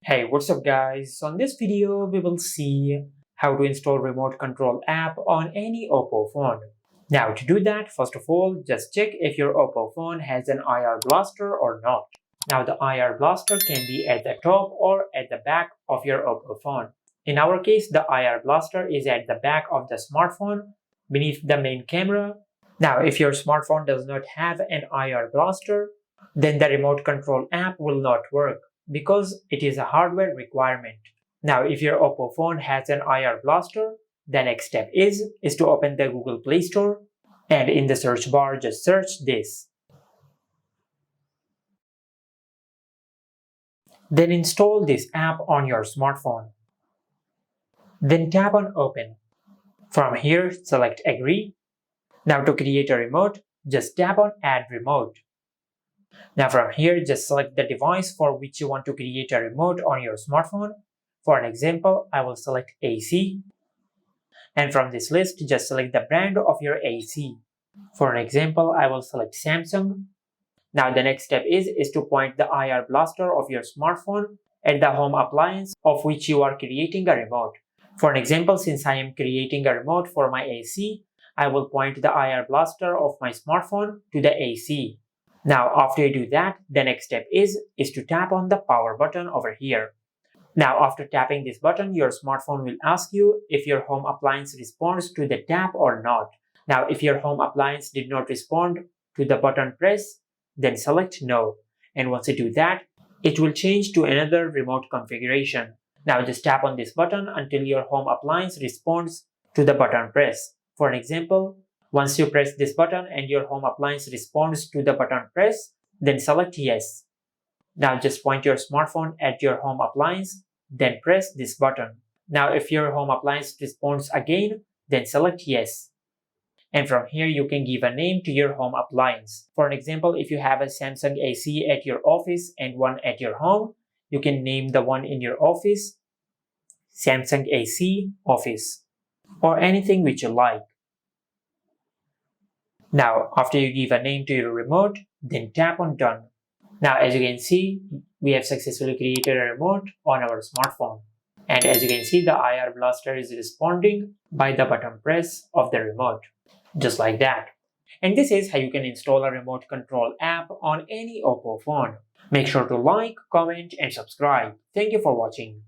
Hey, what's up guys? So in this video, we will see how to install remote control app on any Oppo phone. Now to do that, first of all, just check if your Oppo phone has an IR blaster or not. Now the IR blaster can be at the top or at the back of your Oppo phone. In our case, the IR blaster is at the back of the smartphone beneath the main camera. Now if your smartphone does not have an IR blaster, then the remote control app will not work because it is a hardware requirement. Now, if your Oppo phone has an IR blaster, the next step is to open the Google Play Store and in the search bar just search this. Then install this app on your smartphone. Then tap on Open. From here, select Agree. Now to create a remote, just tap on Add Remote. Now from here, just select the device for which you want to create a remote on your smartphone. For an example, I will select AC. And from this list, just select the brand of your AC. For an example, I will select Samsung. Now the next step is to point the IR blaster of your smartphone at the home appliance of which you are creating a remote. For an example, since I am creating a remote for my AC, I will point the IR blaster of my smartphone to the AC. Now after you do that, the next step is to tap on the power button over here. Now after tapping this button, your smartphone will ask you if your home appliance responds to the tap or not. Now if your home appliance did not respond to the button press, then select no. And once you do that, it will change to another remote configuration. Now just tap on this button until your home appliance responds to the button press. For an example, once you press this button and your home appliance responds to the button press, then select yes. Now just point your smartphone at your home appliance, then press this button. Now if your home appliance responds again, then select yes. And from here you can give a name to your home appliance. For an example, if you have a Samsung AC at your office and one at your home, you can name the one in your office Samsung AC Office or anything which you like. Now after you give a name to your remote, then tap on done. Now as you can see, we have successfully created a remote on our smartphone. And as you can see, the IR blaster is responding by the button press of the remote. Just like that. And this is how you can install a remote control app on any Oppo phone. Make sure to like, comment and subscribe. Thank you for watching.